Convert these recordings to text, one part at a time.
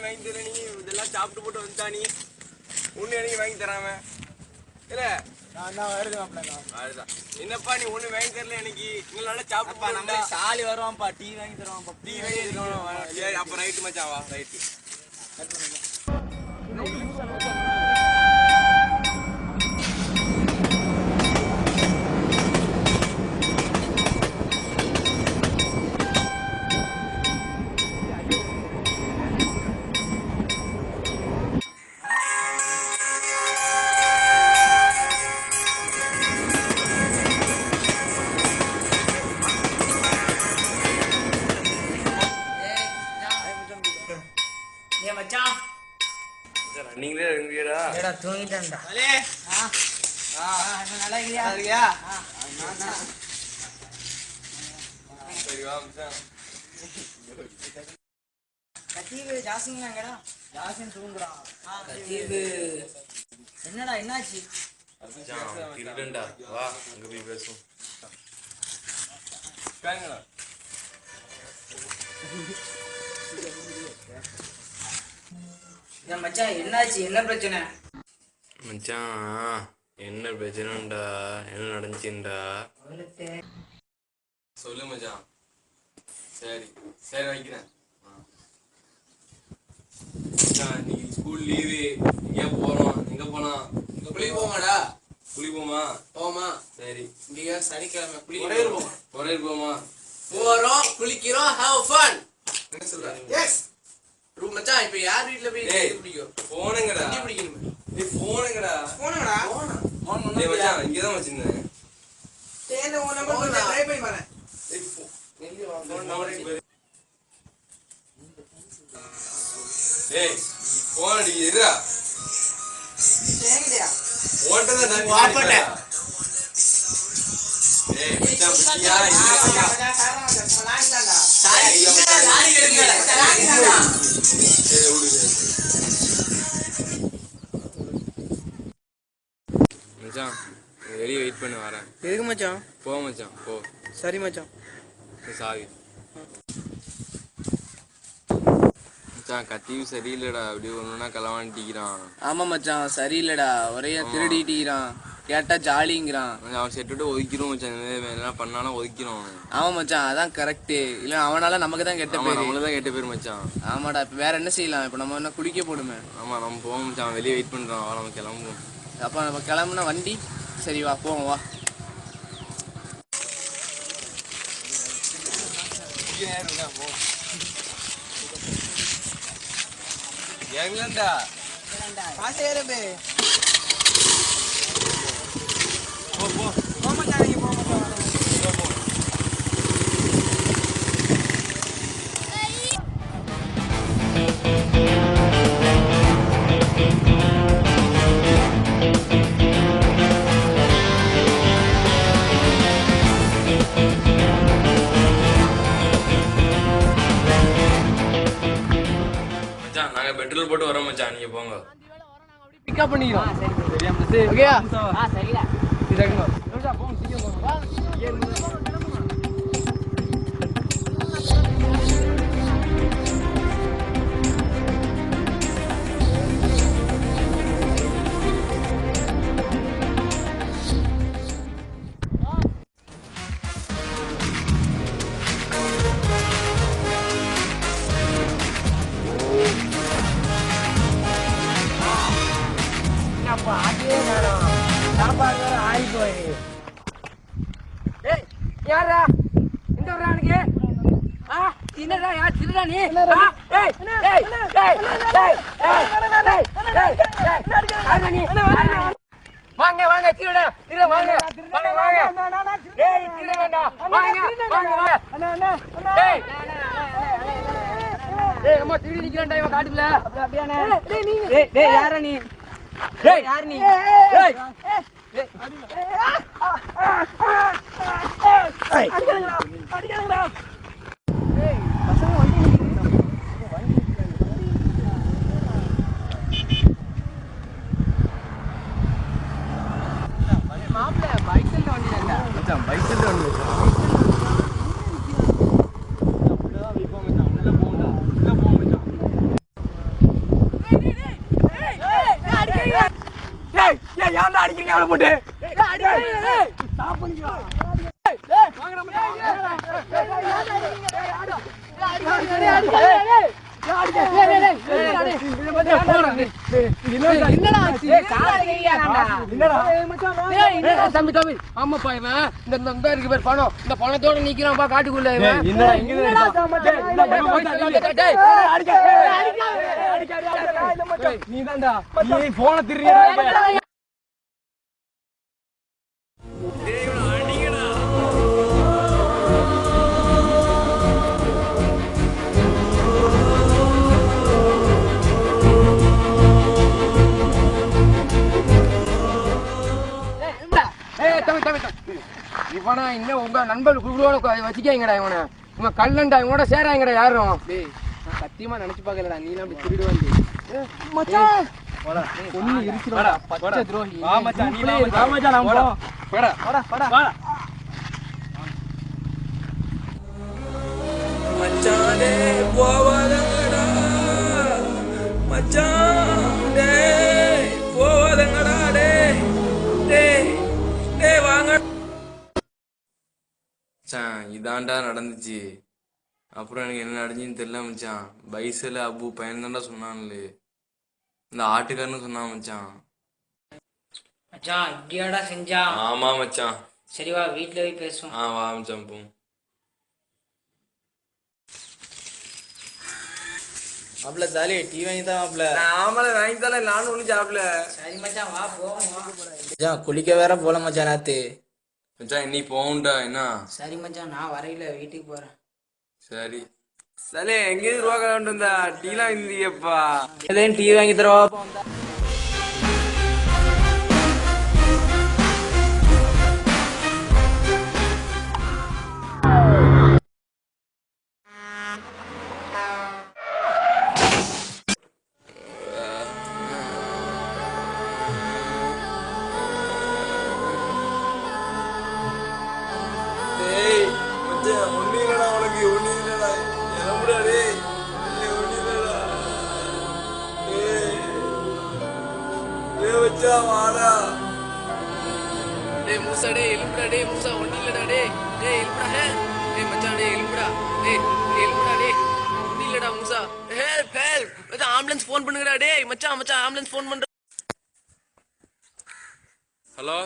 வாங்கி தர நீ இதெல்லாம் சாப்பிட்டு போட்டு வந்துட்டா நீ ஒண்ணு எனக்கு வாங்கி தராம இல்ல என்னப்பா நீ ஒண்ணு வாங்கி தரல எனக்கு இன்னும் நல்லா சாப்பிட்டு நம்ம சாலி வருவான்ப்பா டீ வாங்கி தருவான்ப்பா டீ வாங்கி தருவான் அப்ப ரைட்டு மச்சான் வா ரைட்டு நீங்களே இருங்கடா ஏடா தூங்கிட்டேன்டா அலே நல்லா இருக்கியா சரி வா மச்சான் கத்தீவு ஜாசிங்கங்கடா ஜாசின் தூங்குறான் கத்தீவு என்னடா என்னாச்சு மச்சான் இருடா வா அங்க போய் பேசுவோம் காங்கடா மச்சான் என்னாச்சு என்ன பிரச்சனை மச்சான் என்ன பிரச்சனைடா என்ன நடந்துச்சுடா சொல்லு மச்சான் சரி சரி வைக்கிறேன் மச்சான் நீ ஸ்கூல் லீவு எங்க போறோம் எங்க போலாம் குளி போமாடா குளி போமா சரி இங்க சனிக்கிழமை குளி ஒரே போமா போறோம் குளிக்கிறோம் ஹேவ் ஃபன் என்ன சொல்ற எஸ் ரூம் மச்சான் இப்ப யார் வீட்ல போய் பிடிக்கும் போனுங்கடா நீ பிடிக்கணும் டேய் போனுங்கடா போன் டேய் மச்சான் இங்க தான் வச்சிருந்தேன் டேய் உன் நம்பர் ட்ரை பண்ணி பாறேன் டேய் எங்க போன் நம்பர் டேய் போன் அடி இருடா டேங்கடா ஓட்டத நான் வாப்படா டேய் மச்சான் பிடியா லாரி எடுங்கடா லாரி தானா மச்சான் வெளியே வெயிட் பண்ணி வரேன் எதுக்கு மச்சான் போ மச்சான் போ சரி மச்சான் சாரி மச்சான் கத்தியும் சரியில்லைடா அப்படியே ஒன்றுனா களவாண்டிக்கிறான் ஆமா மச்சான் சரியில்லைடா ஒரே திருடிட்டிக்கிறான் கேட்டா ஜாலிங்கிறான் அவன் செட்டுட்டு ஒதுக்கிறோம் மச்சான் என்ன பண்ணாலும் ஒதுக்கிறோம் ஆமா மச்சான் அதான் கரெக்டு இல்லை அவனால நமக்கு தான் கெட்ட பேர் நம்மளுக்கு தான் கெட்ட பேர் மச்சான் ஆமாடா இப்போ வேற என்ன செய்யலாம் இப்போ நம்ம என்ன குடிக்க போடுமே ஆமா நம்ம போவோம் மச்சான் வெளியே வெயிட் பண்றோம் நம்ம கிளம்புவோம் அப்போ நம்ம கிளம்புனா வண்டி சரி வா போவோம் வா எங்கடா காசேரபே போ போ போ மச்சான் நீ போ மச்சான் போ மச்சான் நாங்க பெட்ரோல் போட்டு வரோம் மச்சான் நீங்க போங்க பிக்கப் பண்ணிக்கிறோம் சரி ஓகேயா சரிடா சரிடா போங்க சீக்கிரம் போங்க சாப்பாடு ஆகி போய் யாரா இந்த வர்றானுக்கு என்னடா யார் திருடா நீ வாங்க வாங்க திருட திருட வாங்க வாங்க வாங்க டேய் திருட வேண்டாம் வாங்க வாங்க வாங்க டேய் அம்மா திருடி நிக்கறேன்டா இவன் காட்டுல அப்படியானே டேய் யாரா நீ டேய் யார் நீ டேய் அடிக்கலங்கடா அடிக்கலங்கடா டேய் பசங்க வண்டி மாப்ள பைக்ல வண்டிடா மச்சான் பைக்ல வண்டி போட்டு பணத்தோட நிக்கிறான்பா காட்டுக்குள்ள நீ தான்டா நீ போன திருறியா இவனா இன்னும் உங்க நண்பர்கள் குழுவோட வச்சுக்கங்கடா இவனை இவன் கல்லண்டா இவனோட சேராங்கடா யாரும் நான் சத்தியமா நினைச்சு பாக்கலடா நீ அப்படி திருடு வந்து மச்சான் ஒண்ணு இருக்குடா பச்சை துரோகி வா மச்சான் நீ வா மச்சான் நான் போறோம் போடா போடா வா மச்சானே போவாதங்கடா மச்சானே போவாதங்கடா டேய் டேய் டேய் வாங்க மச்சான் இதாண்டா நடந்துச்சு அப்புறம் எனக்கு என்ன நடந்துச்சுன்னு தெரியல மச்சான் பைசில் அப்பு பையன் தான்டா சொன்னான்ல இந்த ஆட்டுக்காரன்னு சொன்னான் மச்சான் மச்சான் இப்படியாடா செஞ்சான் ஆமா மச்சான் சரி வா வீட்டுல போய் பேசுவோம் வா மச்சான் போ மாப்பிள்ள தாலி டீ வாங்கி தான் மாப்பிள்ள ஆமால வாங்கி தரல நானும் ஒன்றும் சாப்பிடல சரி மச்சான் வா போவோம் மச்சான் குளிக்க வேற போல மச்சான் நேத்து மச்சான் இன்னைக்கு போகும்டா என்ன சரி மச்சான் நான் வரையில வீட்டுக்கு போறேன் சரி சலே எங்கேயும் ரூபா கொண்டு வந்தா டீலாம் இருந்தியப்பா எதையும் டீ வாங்கி தரவா டேய் மச்சான் ஒண்ணு இல்லடா உனக்கு ஒண்ணு இல்லடா எலம்புடா டேய் ஒண்ணு இல்லடா டேய் டேய் மச்சான் வாடா டேய் மூசா டேய் எலும்புடா டேய் மூசா ஒண்ணு இல்லடா டேய் டேய் எலும்புடா டேய் மச்சான் டேய் எலும்புடா டேய் எலும்புடா டேய் ஒண்ணு இல்லடா மூசா ஹெல்ப் ஹெல்ப் மச்சான் ஆம்புலன்ஸ் ஃபோன் பண்ணுங்கடா டேய் மச்சான் மச்சான் ஆம்புலன்ஸ் ஃபோன் பண்ற ஹலோ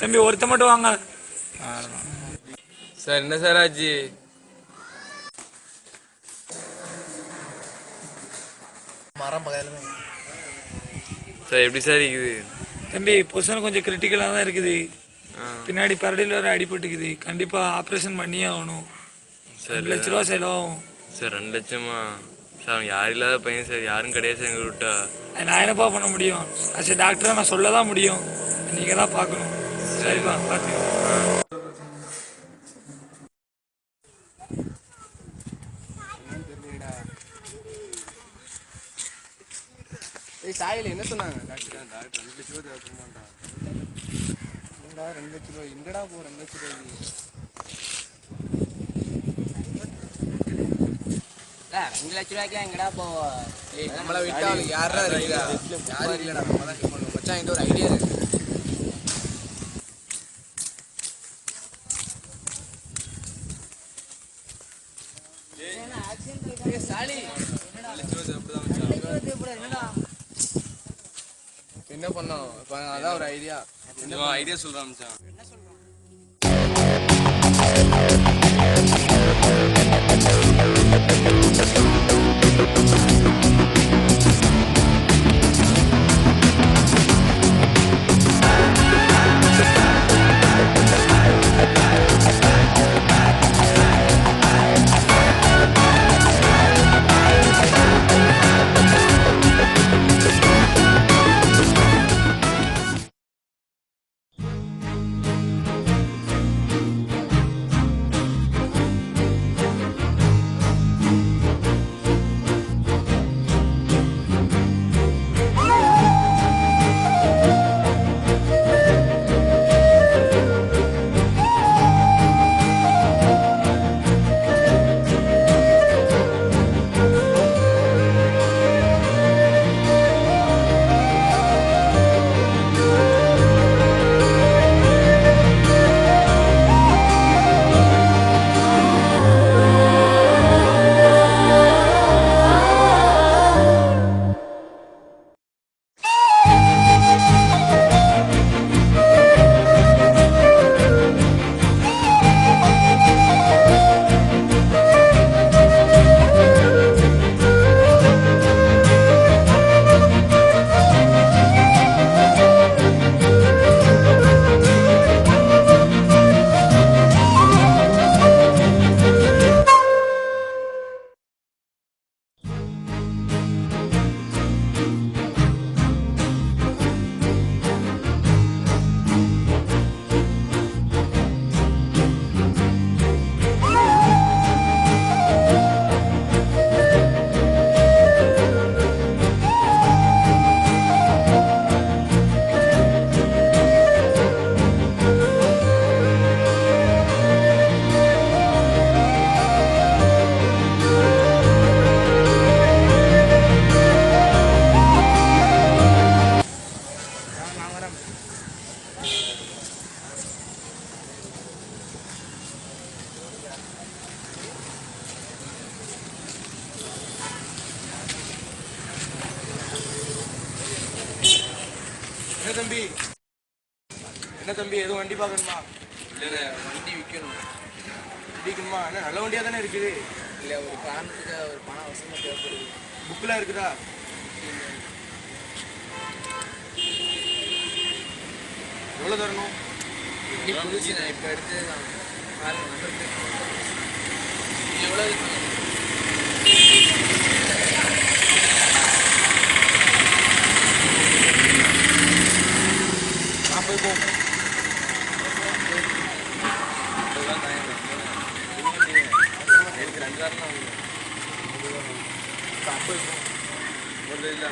தம்பி ஒருத்த மட்டும் வாங்க சார் என்ன சார் ஆச்சு மரம் பக்கத்துல சார் எப்படி சார் இருக்குது தம்பி பொசிஷன் கொஞ்சம் கிரிட்டிக்கலாக தான் இருக்குது பின்னாடி பரடியில் வேற அடிபட்டுக்குது கண்டிப்பா ஆப்ரேஷன் பண்ணியே ஆகணும் சார் 2 லட்ச ரூபா செலவாகும் சார் 2 லட்சமா சார் யாரும் இல்லாத பையன் சார் யாரும் கிடையாது சார் எங்க விட்டா நான் என்னப்பா பண்ண முடியும் ஆஸ் டாக்டரா நான் சொல்ல தான் முடியும் நீங்க தான் பார்க்கணும் சரிப்பா பார்த்து சாயில என்ன சொன்னாங்க டாக்டர் 2 லட்ச ரூபா தேவைப்படுமாண்டா 2 லட்ச ரூபா எங்கடா போ 2 லட்ச ரூபாய்க்கு 2 லட்ச ரூபாய்க்கு எங்கடா போவோம் நம்மளை விட்டா அவளுக்கு யாரா இருக்கா யாரும் இல்லடா நம்ம தான் பண்ணுவோம் மச்சான் என்கிட்ட ஒரு ஐடியா இருக்கு சாலி 2 லட்ச ரூபா தேவைப்படுதா மச்சான் என்ன பண்ணோம் இப்போ அதான் ஒரு ஐடியா. ஐடியா சொல்றான் மச்சான். என்ன தம்பி எதுவும் வண்டி பார்க்கணுமா? இல்லைண்ணே வண்டி விற்கணும். விற்கணுமா? என்ன நல்ல வண்டியாக தானே இருக்குது. இல்லை ஒரு காரணத்துக்கு ஒரு பண அவசரமாக தேவைப்படுது. புக்கெலாம் இருக்குதா? எவ்வளோ தரணும்? வண்டி புதுசு நான் இப்போ எடுத்து நான் எவ்வளோ எனக்கு 2 வாரம் ஒரு இல்லை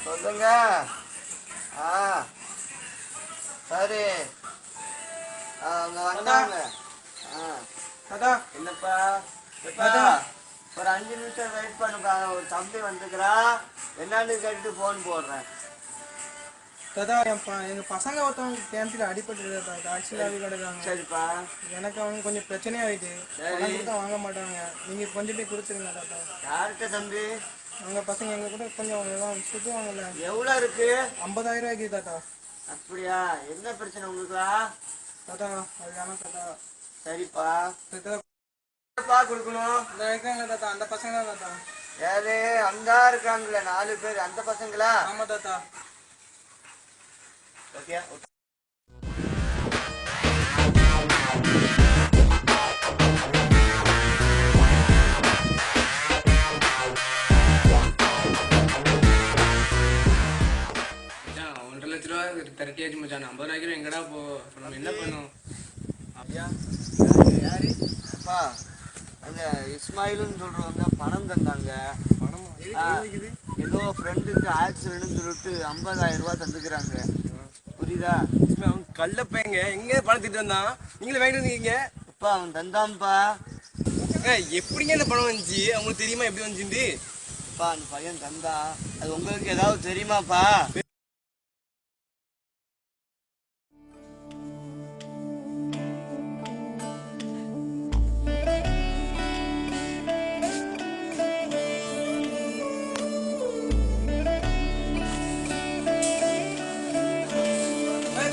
சொல்லுங்க. சரி அவங்க வந்தாங்க. என்னப்பா ஒரு 5 நிமிஷம் வெயிட் பண்ணுப்பா. ஒரு தம்பி வந்துக்கிறா, என்னன்னு கேட்டுட்டு போன் போடுறேன். தாத்தா எங்க பசங்க ஒருத்தவங்க கேன்சல் அடிபட்டு ஆக்சிடென்ட் கிடக்காங்க. சரிப்பா. எனக்கு அவங்க கொஞ்சம் பிரச்சனையாயிட்டு வாங்க மாட்டாங்க. நீங்க கொஞ்சம் போய் கொடுத்துருங்க தாத்தா. யார்கிட்ட தம்பி? அவங்க பசங்க எங்க கூட கொஞ்சம் சுத்துவாங்கல்ல. எவ்வளோ இருக்கு? 50,000 ரூபாய்க்கு தாத்தா. அப்படியா? என்ன பிரச்சனை உங்களுக்கா? தாத்தா அது வேணாம் தாத்தா. சரிப்பா. தாத்தா கொடுக்கணும். இந்த இருக்காங்க தாத்தா, அந்த பசங்க தான் தாத்தா. யாரு? அங்க இருக்காங்களே 4 பேர், அந்த பசங்களா? ஆமா தாத்தா. ஓகே. திரட்டியாச்சு மச்சான். 50,000 ரூபாய்க்கு எங்கடா போ? நம்ம என்ன பண்ணும்? யாரு? அப்பா அந்த இஸ்மாயிலுன்னு சொல்றவங்க பணம் தந்தாங்க. ஏதோ ஃப்ரெண்டுக்கு ஆக்சிடென்ட்னு சொல்லிட்டு 50,000 ரூபாய் தந்துக்கிறாங்க. புரியுதா? அவன் கள்ளப்பையங்க எங்க பணத்திட்டு வந்தான், நீங்களே வாங்கிட்டு வந்தீங்க. அப்பா அவன் தந்தான்ப்பா. எப்படிங்க இந்த பணம் வந்துச்சு, அவங்களுக்கு தெரியுமா எப்படி வந்துச்சு? அப்பா அந்த பையன் தந்தான். அது உங்களுக்கு ஏதாவது தெரியுமாப்பா?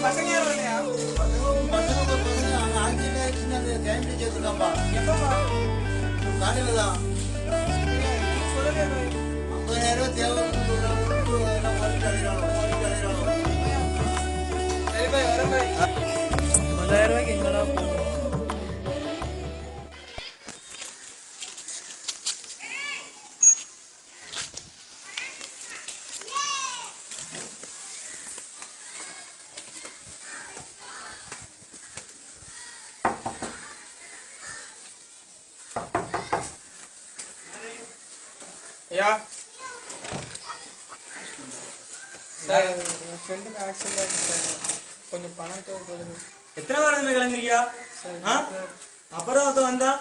பசங்க யாரும் இல்லையா? காலையில தான் 50,000 ரூபாய் தேவை. சரி பாய், வரேன் பாய். 50,000 ரூபாய்க்கு எங்கடா போகும்? ஐயா சார், என் ஃப்ரெண்டுக்கு ஆக்சிடென்ட் ஆகிடுச்சு சார். கொஞ்சம் பணம் தேவைப்படுது. எத்தனை வாரம் கிளம்பிருக்கியா? அப்புறம் ஒருத்தன் வந்தா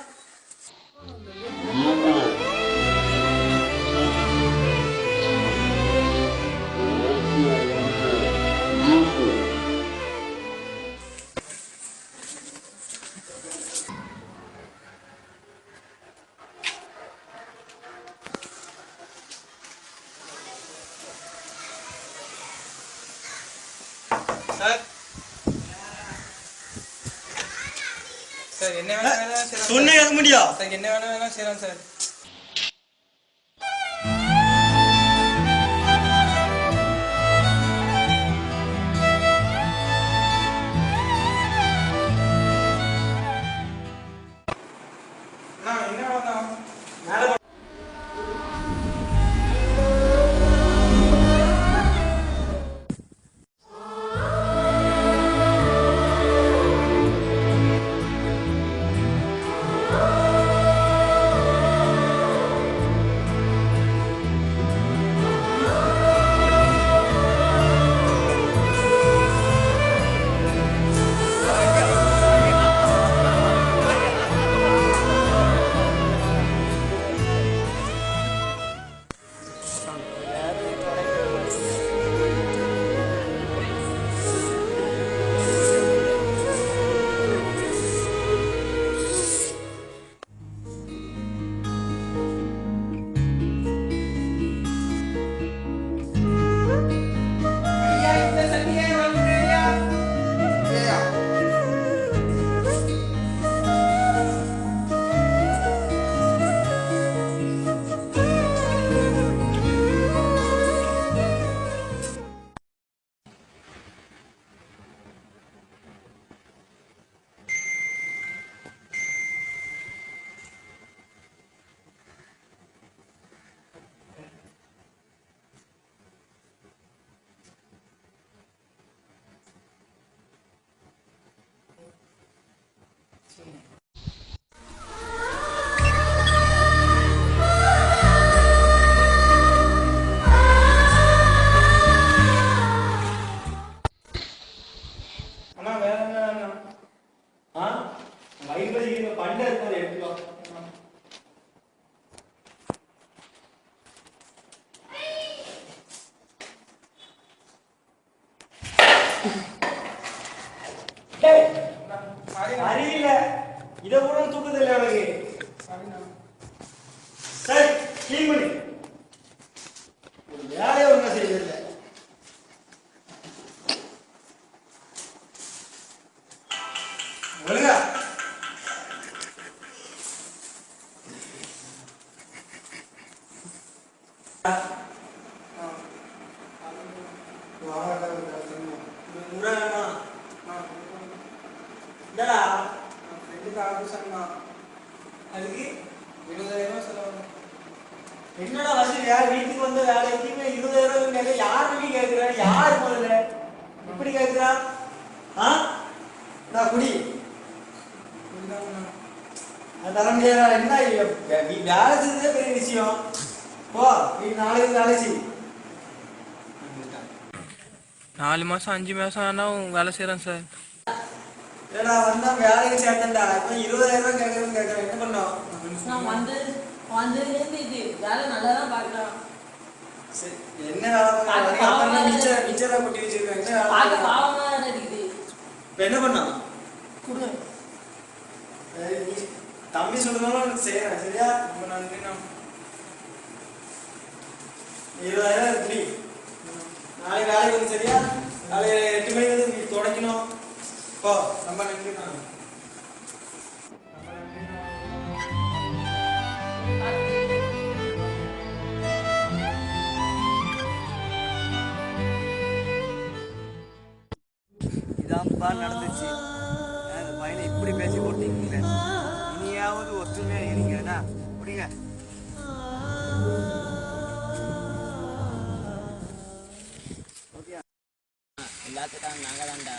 சார் சார் என்ன வேணா செய்யலாம் சொன்ன கேட்க முடியா? சார், என்ன வேணா செய்யலாம் சார். என்ன வேணாம் மேல அண்ணா வேற என்ன வேணா? வயிறு பண்ட இருப்பது எடுத்துக்கலாம். அறிவில்ல இதை கூட தூக்குது இல்லை அவனுக்கு. சரி கிளீன் பண்ணு. வேலையை ஒன்றும் செய்யறதில்லை. ஒழுங்கா அதுக்கு 20,000 செலவு. என்னடா வசதியா? வீட்டுக்கு வந்த வேலைக்கு 20,000 கேட்க யார் நம்பி கேட்கிறா? யார் முதல்ல இப்படி கேட்கிறா? நான் குடி தர முடியாதா? என்ன நீ வேலை செஞ்சதே பெரிய விஷயம். போ நீ நாளைக்கு வேலை செய். 4 மாசம் 5 மாசம் ஆனா வேலை செய்யறேன் சார். ஏடா வந்தா வேலைக்கு சேர்த்தேன்டா. இப்போ 20,000 ரூபாய் கேட்கறேன்னு கேட்கறேன். என்ன பண்ணோம்? நான் வந்ததுலேருந்து இது வேலை நல்லா தான் பார்க்குறேன். சரி, என்ன வேலை பார்க்கறேன்? மிச்சரை கொட்டி வச்சிருக்கேன். என்ன வேலை பார்க்க பார்க்கறேன்? பாவமாக தான் இருக்குது. இப்போ என்ன பண்ணோம்? கொடு. நீ தம்பி சொல்றதாலும் உனக்கு செய்யறேன். சரியா? ரொம்ப நன்றிண்ணா. 20,000 இருக்கு. நாளைக்கு வேலைக்கு வந்து சரியா? நாளைக்கு 8 மணிக்கு வந்து நீ தொடக்கணும். போ. ரொம்ப நன்றிண்ணா. இதான்ப்பா நடந்துச்சு. அந்த பையனை இப்படி பேசி போட்டீங்களே, இனியாவது ஒற்றுமையா இருங்கன்னா புரியுங்க. எல்லாத்துக்கும் நாங்க தான்டா.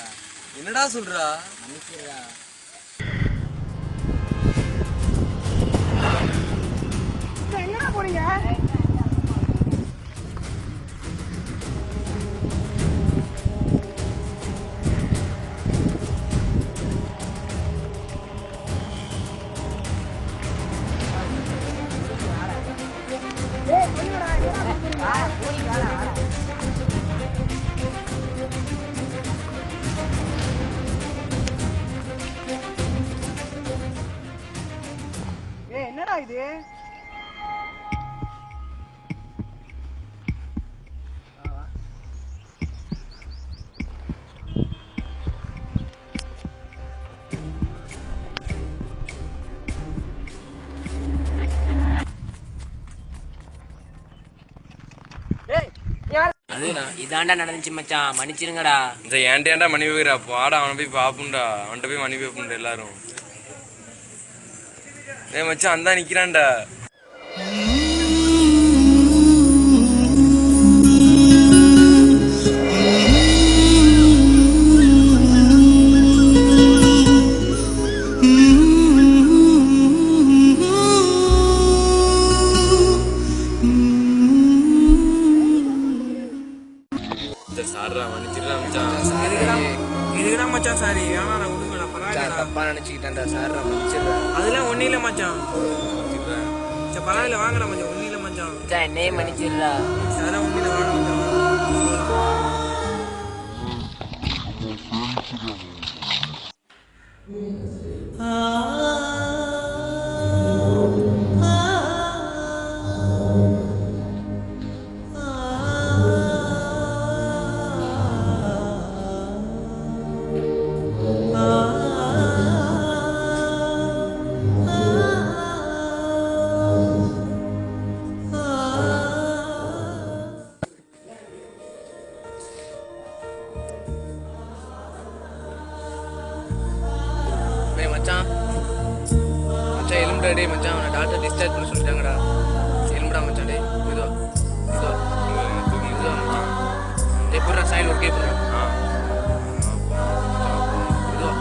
என்னடா சொல்றா? மன்னிச்சிடுறா. என்னடா இது? இதாண்டா நடந்துச்சு மச்சான், மன்னிச்சிருங்கடா. இந்த ஏன்டா மணி வைக்கிறா? பாடா அவனை போய் பாப்புண்டா. அவன்கிட்ட போய் மணி வைப்புண்டா எல்லாரும். மச்சான் அந்த நிக்கிறான்டா. சாரா மன்னிச்சிடா மச்சான். இதுக்குடா மச்சான் சாரி. வேணாடா விடுங்கடா, பரவாயில்ல. தப்பா நினைச்சுக்கிட்டேன்டா சார், நான் மன்னிச்சிடுறேன். அதெல்லாம் ஒன்றும் இல்லை மச்சான். சரி பரவாயில்ல, வாங்கடா மச்சான். ஒன்றும் இல்லை மச்சான். மச்சான் என்னையே மன்னிச்சிடுறா. அதெல்லாம் ஒன்றும் இல்லை, வாங்க மச்சான். மச்சான் மச்சான் எலும்புடா டே மச்சான். அவனை டாக்டர் டிஸ்சார்ஜ் பண்ண சொல்லிட்டாங்கடா. எலும்புடா மச்சான் டே. இதுவா இதுவா இதுவா மச்சான். டே போடுறா சைடு ஓகே போடுறா. இதுவா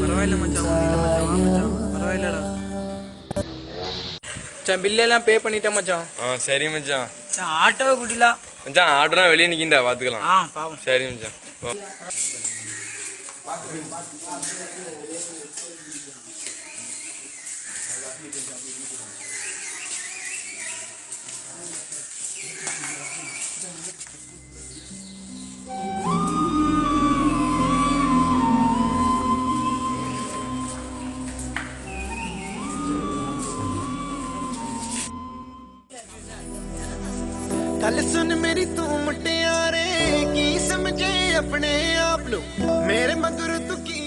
பரவாயில்ல மச்சான், ஒன்றும் இல்லை மச்சான். பரவாயில்லடா மச்சான். பில்லெல்லாம் பே பண்ணிட்டேன் மச்சான். சரி மச்சான். ஆட்டோவை குடிலாம் மச்சான் ஆர்டரா வெளியே நிக்கிண்டா பாத்துக்கலாம். பாவம். சரி மச்சான். गल सुन मेरी तू मुटियारे की समझे अपने आप लो मेरे मगर तू की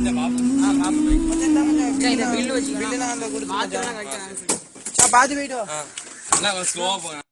இந்த பில்லு வச்சுக்கலாம் பார்த்து போயிட்டு வா. ஸ்லோவா போங்க.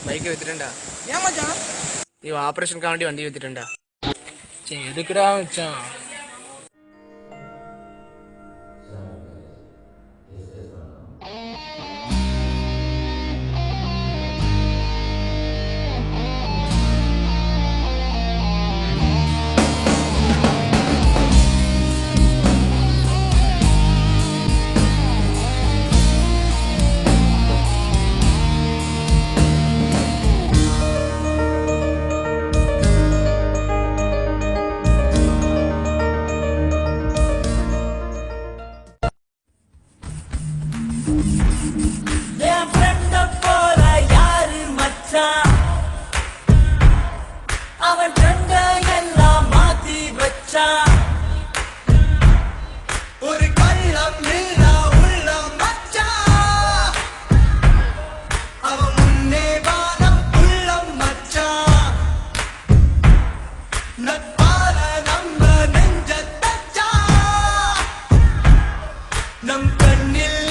பைக்கை வித்துட்டேன்டா. ஏன் மச்சான்? இவன் ஆப்ரேஷனுக்காண்டி வண்டி வித்துட்டேன்டா. சரி எதுக்குடா வச்சான்? என் friend அ போல யாரு மச்சான்? அவன் friend அ எல்லாம் மாத்தி வச்சான். ஒரு கள்ளம் இல்லா உள்ளம் மச்சான். அவன் முன்னே வானம் உள்ளம் மச்சான். நட்பால நம்ம நெஞ்ச தச்சான். நம் கண்ணில்